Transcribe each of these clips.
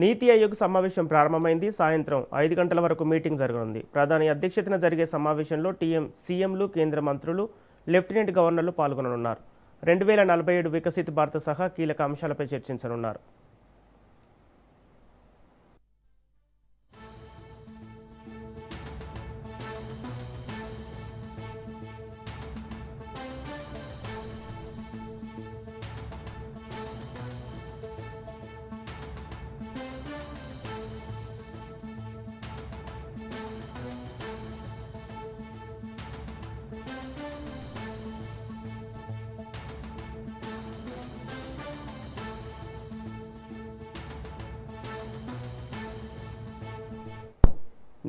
నీతి ఆయోగ్ సమావేశం ప్రారంభమైంది. సాయంత్రం 5 గంటల వరకు మీటింగ్ జరగనుంది. ప్రధాని అధ్యక్షతన జరిగే సమావేశంలో సీఎంలు, కేంద్ర మంత్రులు, లెఫ్టినెంట్ గవర్నర్లు పాల్గొననున్నారు. 2047 వికసిత్ భారత్ సహా కీలక అంశాలపై చర్చించనున్నారు.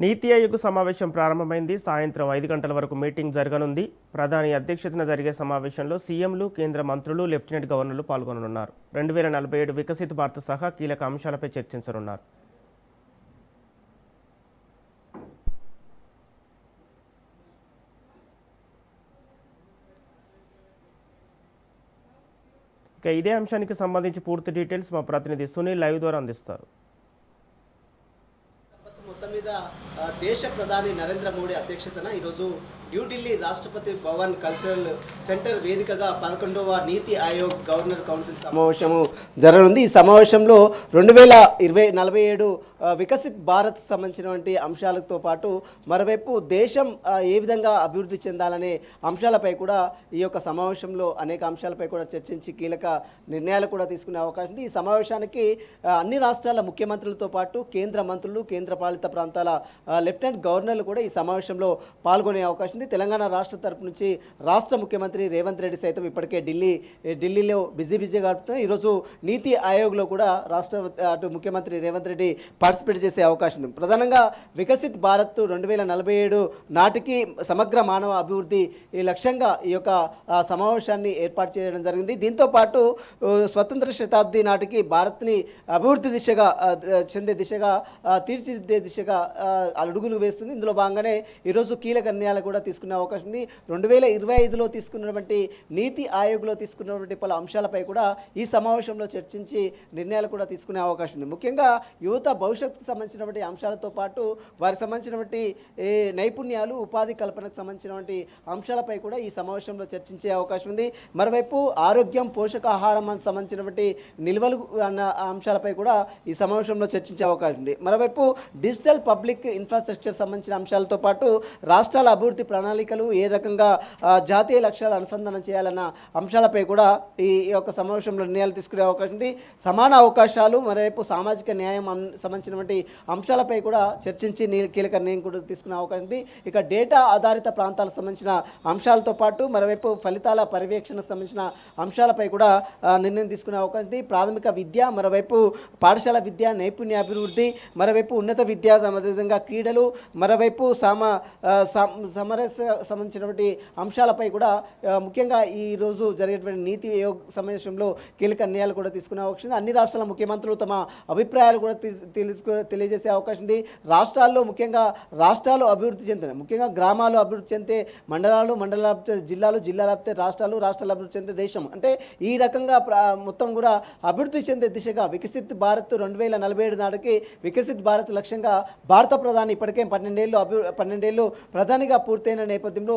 నీతి ఆయోగ్ సమావేశం ప్రారంభమైంది. సాయంత్రం 5 గంటల వరకు మీటింగ్ జరగనుంది. ప్రధాని అధ్యక్షతన జరిగే సమావేశంలో సీఎంలు, కేంద్ర మంత్రులు, లెఫ్టినెంట్ గవర్నర్లు పాల్గొననున్నారు. 2047 వికసిత్ భారత్ సహా కీలక అంశాలపై చర్చించనున్నారు. ఇక ఇదే అంశానికి సంబంధించి పూర్తి డీటెయిల్స్ మా ప్రతినిధి సునీల్ లైవ్ ద్వారా అందిస్తారు. మొత్తం మీద దేశ ప్రధాని నరేంద్ర మోడీ అధ్యక్షతన ఈరోజు న్యూఢిల్లీ రాష్ట్రపతి భవన్ కల్చరల్ సెంటర్ వేదికగా 11వ నీతి ఆయోగ్ గవర్నర్ కౌన్సిల్ సమావేశము జరగనుంది. ఈ సమావేశంలో 2047 వికసిత్ భారత్ సంబంధించినటువంటి అంశాలతో పాటు మరోవైపు దేశం ఏ విధంగా అభివృద్ధి చెందాలనే అంశాలపై కూడా ఈ యొక్క సమావేశంలో అనేక అంశాలపై కూడా చర్చించి కీలక నిర్ణయాలు కూడా తీసుకునే అవకాశం ఉంది. ఈ సమావేశానికి అన్ని రాష్ట్రాల ముఖ్యమంత్రులతో పాటు కేంద్ర మంత్రులు, కేంద్ర పాలిత ప్రాంతాల లెఫ్టినెంట్ గవర్నర్లు కూడా ఈ సమావేశంలో పాల్గొనే అవకాశం ఉంది. తెలంగాణ రాష్ట్ర తరపు నుంచి రాష్ట్ర ముఖ్యమంత్రి రేవంత్ రెడ్డి సైతం ఇప్పటికే ఢిల్లీలో బిజీగా గడుపుతున్నారు. ఈరోజు నీతి ఆయోగ్లో కూడా అటు ముఖ్యమంత్రి రేవంత్ రెడ్డి పార్టిసిపేట్ చేసే అవకాశం ఉంది. ప్రధానంగా వికసిత్ భారత్ 2047 నాటికి సమగ్ర మానవ అభివృద్ధి ఈ లక్ష్యంగా ఈ యొక్క సమావేశాన్ని ఏర్పాటు చేయడం జరిగింది. దీంతో పాటు స్వతంత్ర శతాబ్ది నాటికి భారత్ని అభివృద్ధి దిశగా చెందే దిశగా తీర్చిదిద్దే దిశగా అడుగులు వేస్తుంది. ఇందులో భాగంగానే ఈరోజు కీలక నిర్ణయాలు కూడా తీసుకునే అవకాశం ఉంది. 2025లో తీసుకున్నటువంటి నీతి ఆయోగ్లో తీసుకున్నటువంటి పలు అంశాలపై కూడా ఈ సమావేశంలో చర్చించి నిర్ణయాలు కూడా తీసుకునే అవకాశం ఉంది. ముఖ్యంగా యువత భవిష్యత్తుకు సంబంధించినటువంటి అంశాలతో పాటు వారికి సంబంధించినటువంటి నైపుణ్యాలు, ఉపాధి కల్పనకు సంబంధించినటువంటి అంశాలపై కూడా ఈ సమావేశంలో చర్చించే అవకాశం ఉంది. మరోవైపు ఆరోగ్యం, పోషకాహారం సంబంధించినటువంటి నిల్వలు అన్న అంశాలపై కూడా ఈ సమావేశంలో చర్చించే అవకాశం ఉంది. మరోవైపు డిజిటల్ పబ్లిక్ ఇన్ఫ్రాస్ట్రక్చర్ సంబంధించిన అంశాలతో పాటు రాష్ట్రాల అభివృద్ధి ప్రణాళికలు ఏ రకంగా జాతీయ లక్ష్యాలు అనుసంధానం చేయాలన్న అంశాలపై కూడా ఈ యొక్క సమావేశంలో నిర్ణయాలు తీసుకునే అవకాశం ఉంది. సమాన అవకాశాలు, మరోవైపు సామాజిక న్యాయం సంబంధించినటువంటి అంశాలపై కూడా చర్చించి కీలక నిర్ణయం కూడా తీసుకునే అవకాశం ఉంది. ఇక డేటా ఆధారిత ప్రాంతాలకు సంబంధించిన అంశాలతో పాటు మరోవైపు ఫలితాల పర్యవేక్షణకు సంబంధించిన అంశాలపై కూడా నిర్ణయం తీసుకునే అవకాశం ఉంది. ప్రాథమిక విద్య, మరోవైపు పాఠశాల విద్య, నైపుణ్యాభివృద్ధి, మరోవైపు ఉన్నత విద్య, అదేవిధంగా క్రీడలు, మరోవైపు సమరస్య సంబంధించినటువంటి అంశాలపై కూడా ముఖ్యంగా ఈరోజు జరిగేటువంటి నీతి ఆయోగ్ సమావేశంలో కీలక నిర్ణయాలు కూడా తీసుకునే అవకాశం ఉంది. అన్ని రాష్ట్రాల ముఖ్యమంత్రులు తమ అభిప్రాయాలు కూడా తెలియజేసే అవకాశం ఉంది. రాష్ట్రాల్లో ముఖ్యంగా రాష్ట్రాలు అభివృద్ధి చెందిన, ముఖ్యంగా గ్రామాలు అభివృద్ధి చెందితే మండలాలు, జిల్లాలు అభివృద్ధి రాష్ట్రాలు అభివృద్ధి చెందే దేశం. అంటే ఈ రకంగా మొత్తం కూడా అభివృద్ధి చెందే దిశగా వికసిత్ భారత్ 2047 నాటికి వికసిత్ భారత్ లక్ష్యంగా భారత ప్రధాని ఇప్పటికే 12 ప్రధానిగా పూర్తయిన నేపథ్యంలో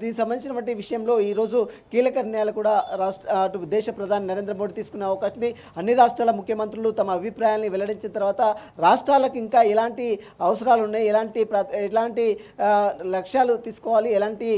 దీనికి సంబంధించినటువంటి విషయంలో ఈరోజు కీలక నిర్ణయాలు కూడా అటు దేశ ప్రధాని నరేంద్ర మోడీ తీసుకునే అవకాశం ఉంది. అన్ని రాష్ట్రాల ముఖ్యమంత్రులు తమ అభిప్రాయాన్ని వెల్లడించిన తర్వాత రాష్ట్రాలకు ఇంకా ఎలాంటి అవసరాలు ఉన్నాయి, ఎలాంటి లక్ష్యాలు తీసుకోవాలి, ఎలాంటి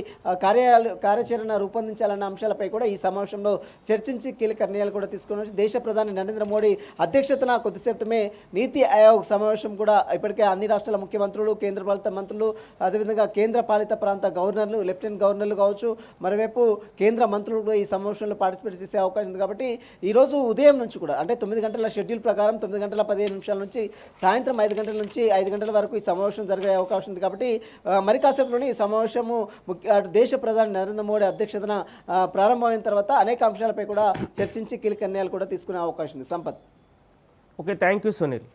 కార్యాచరణ రూపొందించాలన్న అంశాలపై కూడా ఈ సమావేశంలో చర్చించి కీలక నిర్ణయాలు కూడా తీసుకుని దేశ ప్రధాని నరేంద్ర మోడీ అధ్యక్షతన కొద్దిసేపటమే నీతి ఆయోగ్ సమావేశం కూడా ఇప్పటికే అన్ని రాష్ట్రాల ముఖ్యమంత్రులు, కేంద్ర పాలిత మంత్రులు, అదేవిధంగా కేంద్ర పాలిత ప్రాంత గవర్నర్లు, లెఫ్టినెంట్ గవర్నర్లు కావచ్చు, మరోవైపు కేంద్ర మంత్రులు కూడా ఈ సమావేశంలో పార్టిసిపేట్ చేసే అవకాశం ఉంది. కాబట్టి ఈరోజు ఉదయం నుంచి కూడా అంటే 9 గంటల షెడ్యూల్ ప్రకారం 9 గంటల 15 నిమిషాల నుంచి సాయంత్రం 5 గంటల నుంచి 5 గంటల వరకు ఈ సమావేశం జరిగే అవకాశం ఉంది. కాబట్టి మరి కాసేపులోనే ఈ సమావేశము దేశ ప్రధాని నరేంద్ర మోడీ అధ్యక్షతన ప్రారంభమైన తర్వాత అనేక అంశాలపై కూడా చర్చించి కీలక నిర్ణయాలు కూడా తీసుకునే అవకాశం ఉంది. Sampath. Okay, thank you Sunil.